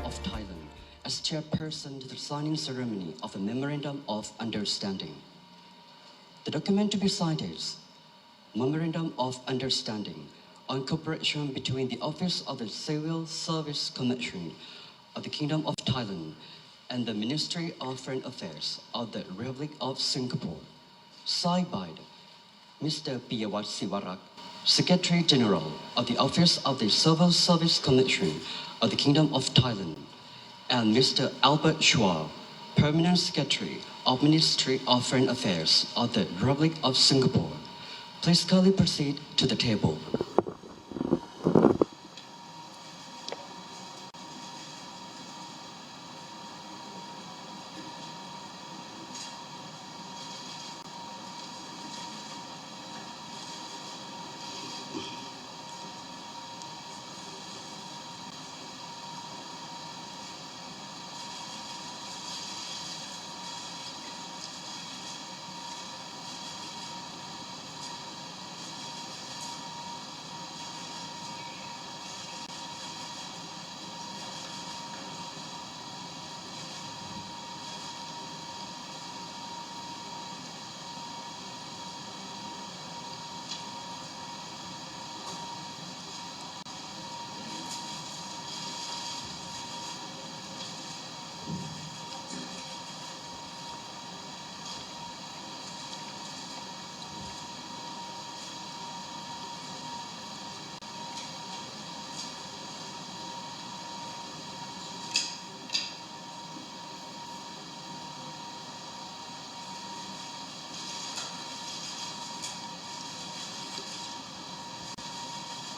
of Thailand as chairperson to the signing ceremony of a Memorandum of Understanding. The document to be signed is Memorandum of Understanding on cooperation between the Office of the Civil Service Commission of the Kingdom of Thailand and the Ministry of Foreign Affairs of the Republic of Singapore, signed by Mr. Piyawat Siwarak, Secretary General of the Office of the Civil Service Commission of the Kingdom of Thailand, and Mr. Albert Chua, Permanent Secretary of Ministry of Foreign Affairs of the Republic of Singapore. Please kindly proceed to the table.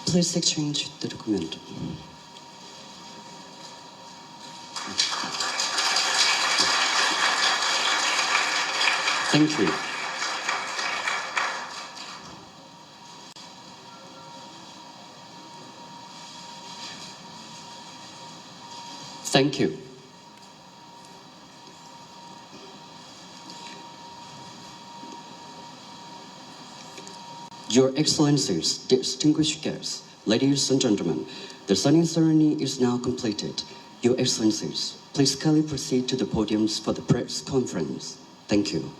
Please exchange the document. Thank you. Thank you. Your Excellencies, distinguished guests, ladies and gentlemen, the signing ceremony is now completed. Your Excellencies, please kindly proceed to the podiums for the press conference. Thank you.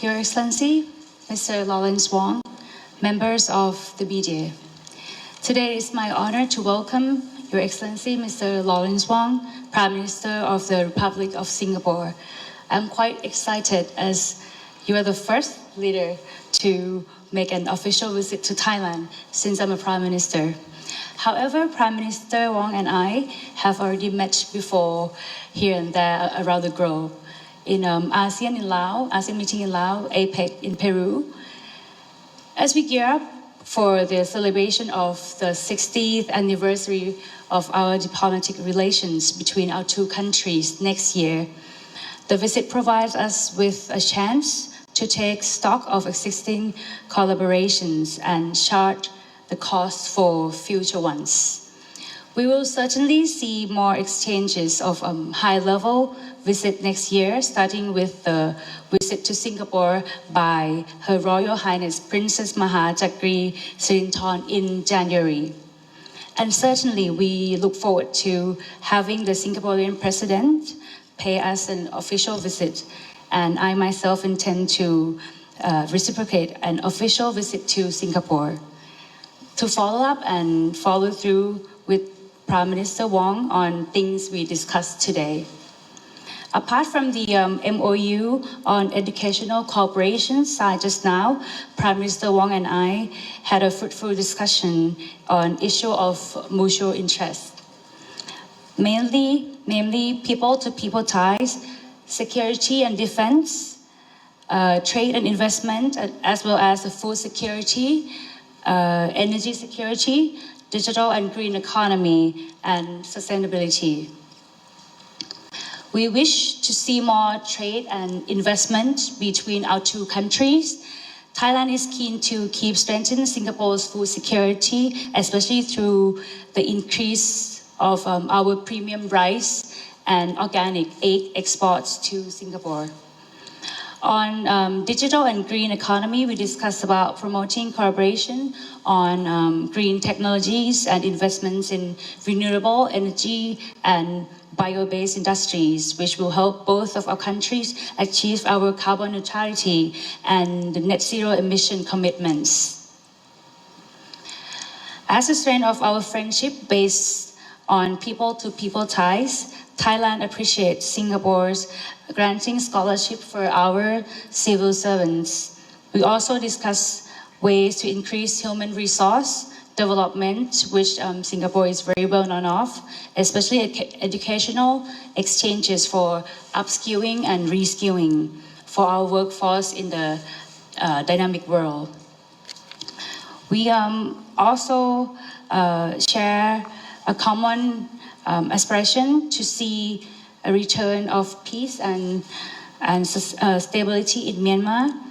Your Excellency, Mr. Lawrence Wong, members of the media. Today it is my honor to welcome Your Excellency, Mr. Lawrence Wong, Prime Minister of the Republic of Singapore. I'm quite excited as you are the first leader to make an official visit to Thailand since I'm a Prime Minister. However, Prime Minister Wong and I have already met before here and there around the globe. In ASEAN in Laos, ASEAN meeting in Laos, APEC in Peru. As we gear up for the celebration of the 60th anniversary of our diplomatic relations between our two countries next year, the visit provides us with a chance to take stock of existing collaborations and chart the course for future ones. We will certainly see more exchanges of high-level visit next year, starting with the visit to Singapore by Her Royal Highness Princess Maha Chakri Sirinthorn in January. And certainly we look forward to having the Singaporean President pay us an official visit. And I myself intend to reciprocate an official visit to Singapore to follow up and follow through with Prime Minister Wong on things we discussed today. Apart from the MOU on educational cooperation signed just now, Prime Minister Wong and I had a fruitful discussion on issue of mutual interest. Mainly people-to-people ties, security and defense, trade and investment, as well as food security, energy security, digital and green economy, and sustainability. We wish to see more trade and investment between our two countries. Thailand is keen to keep strengthening Singapore's food security, especially through the increase of our premium rice and organic egg exports to Singapore. On digital and green economy, we discussed about promoting collaboration on green technologies and investments in renewable energy and bio-based industries, which will help both of our countries achieve our carbon neutrality and the net zero emission commitments. As a strength of our friendship based on people-to-people ties, Thailand appreciates Singapore's granting scholarship for our civil servants. We also discuss ways to increase human resource development, which Singapore is very well known of, especially educational exchanges for upskilling and reskilling for our workforce in the dynamic world. We also share a common aspiration to see a return of peace and stability in Myanmar.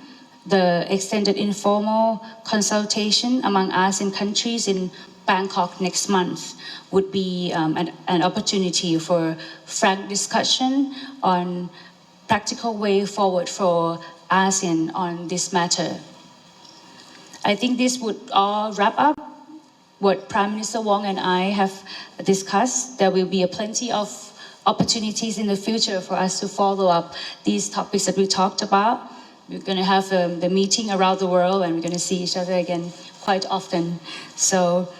The extended informal consultation among ASEAN countries in Bangkok next month would be an opportunity for frank discussion on practical way forward for ASEAN on this matter. I think this would all wrap up what Prime Minister Wong and I have discussed. There will be plenty of opportunities in the future for us to follow up these topics that we talked about. We're going to have the meeting around the world and we're going to see each other again quite often. So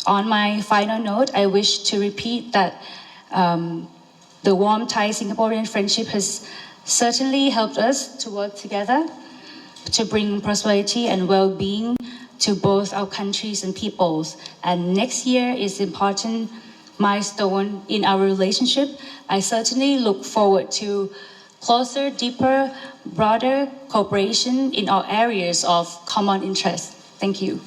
on my final note, I wish to repeat that the warm Thai-Singaporean friendship has certainly helped us to work together to bring prosperity and well-being to both our countries and peoples. And next year is an important milestone in our relationship. I certainly look forward to closer, deeper, broader cooperation in all areas of common interest. Thank you.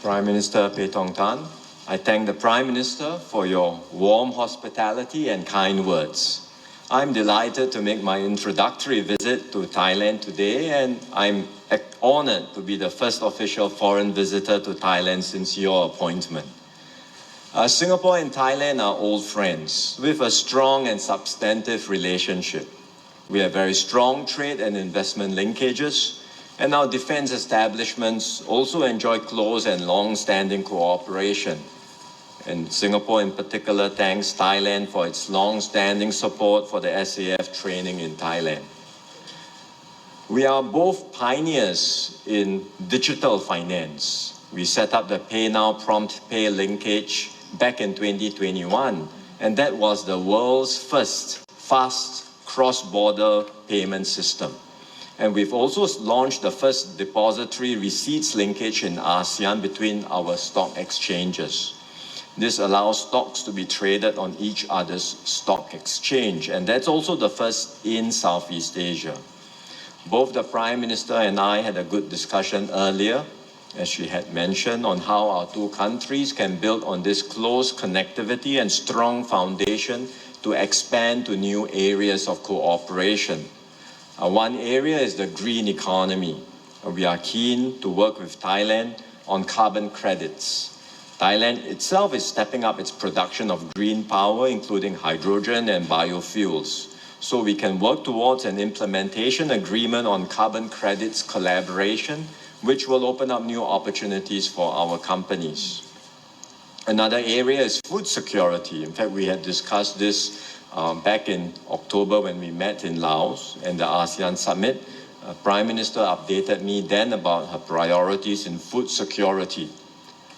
Prime Minister Paetongtarn, I thank the Prime Minister for your warm hospitality and kind words. I'm delighted to make my introductory visit to Thailand today, and I'm honored to be the first official foreign visitor to Thailand since your appointment. Singapore and Thailand are old friends with a strong and substantive relationship. We have very strong trade and investment linkages, and our defense establishments also enjoy close and long-standing cooperation. And Singapore in particular thanks Thailand for its long-standing support for the SAF training in Thailand. We are both pioneers in digital finance. We set up the Pay Now Prompt Pay linkage back in 2021, and that was the world's first fast cross-border payment system. And we've also launched the first depository receipts linkage in ASEAN between our stock exchanges. This allows stocks to be traded on each other's stock exchange, and that's also the first in Southeast Asia. Both the Prime Minister and I had a good discussion earlier, as she had mentioned, on how our two countries can build on this close connectivity and strong foundation to expand to new areas of cooperation. One area is the green economy. We are keen to work with Thailand on carbon credits. Thailand itself is stepping up its production of green power, including hydrogen and biofuels. So we can work towards an implementation agreement on carbon credits collaboration, which will open up new opportunities for our companies. Another area is food security. In fact, we had discussed this back in October when we met in Laos and the ASEAN Summit. Prime Minister updated me then about her priorities in food security.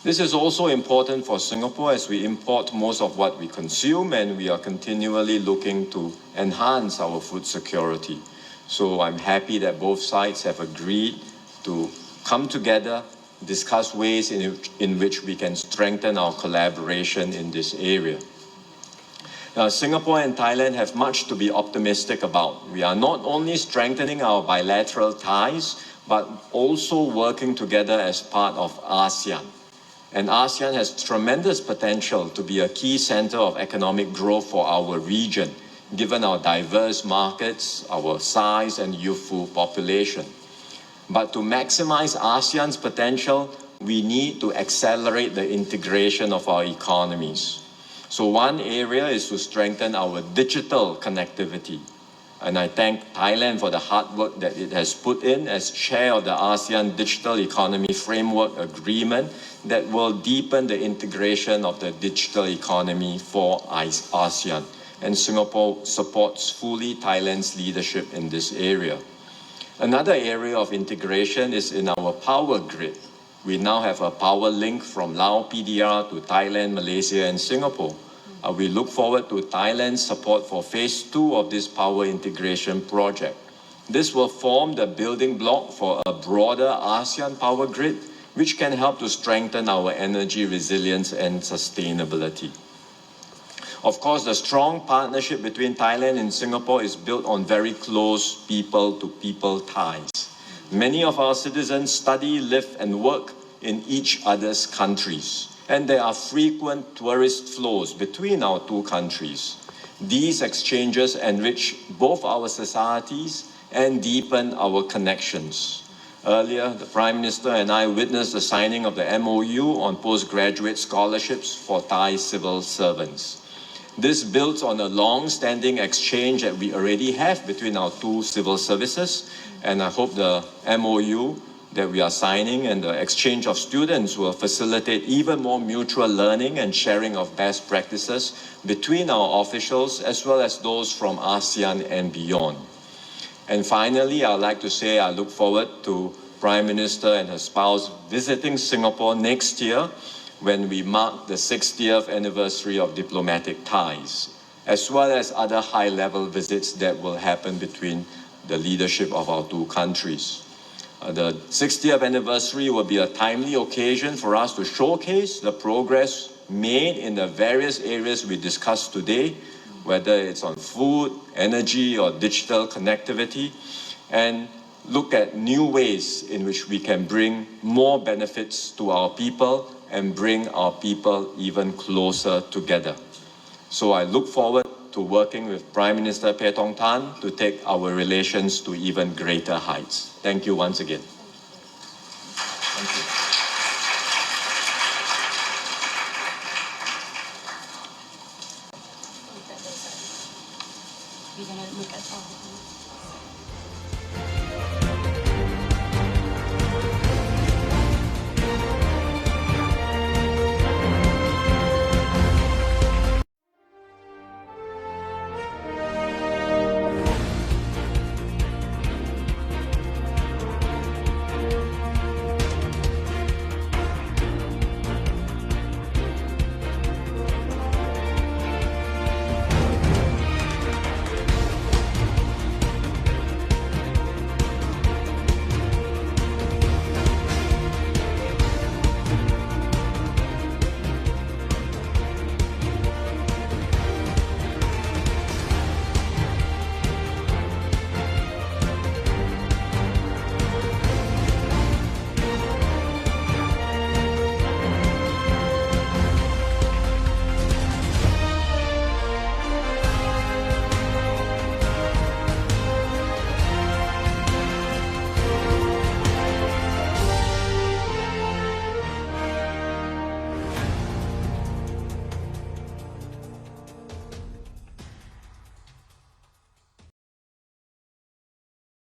This is also important for Singapore as we import most of what we consume, and we are continually looking to enhance our food security. So I'm happy that both sides have agreed to come together, discuss ways in which we can strengthen our collaboration in this area. Now, Singapore and Thailand have much to be optimistic about. We are not only strengthening our bilateral ties, but also working together as part of ASEAN. And ASEAN has tremendous potential to be a key center of economic growth for our region, given our diverse markets, our size and youthful population. But to maximize ASEAN's potential, we need to accelerate the integration of our economies. So one area is to strengthen our digital connectivity. And I thank Thailand for the hard work that it has put in as chair of the ASEAN Digital Economy Framework Agreement that will deepen the integration of the digital economy for ASEAN. And Singapore supports fully Thailand's leadership in this area. Another area of integration is in our power grid. We now have a power link from Laos PDR to Thailand, Malaysia, and Singapore. We look forward to Thailand's support for phase 2 of this power integration project. This will form the building block for a broader ASEAN power grid, which can help to strengthen our energy resilience and sustainability. Of course, the strong partnership between Thailand and Singapore is built on very close people-to-people ties. Many of our citizens study, live, and work in each other's countries. And there are frequent tourist flows between our two countries. These exchanges enrich both our societies and deepen our connections. Earlier, the Prime Minister and I witnessed the signing of the MOU on postgraduate scholarships for Thai civil servants. This builds on a long-standing exchange that we already have between our two civil services, and I hope the MOU that we are signing and the exchange of students will facilitate even more mutual learning and sharing of best practices between our officials as well as those from ASEAN and beyond. And finally, I'd like to say I look forward to Prime Minister and her spouse visiting Singapore next year when we mark the 60th anniversary of diplomatic ties, as well as other high-level visits that will happen between the leadership of our two countries. The 60th anniversary will be a timely occasion for us to showcase the progress made in the various areas we discussed today, whether it's on food, energy, or digital connectivity, and look at new ways in which we can bring more benefits to our people and bring our people even closer together. So I look forward to working with Prime Minister Paetongtarn to take our relations to even greater heights. Thank you once again. Thank you. We're going to look at all of them.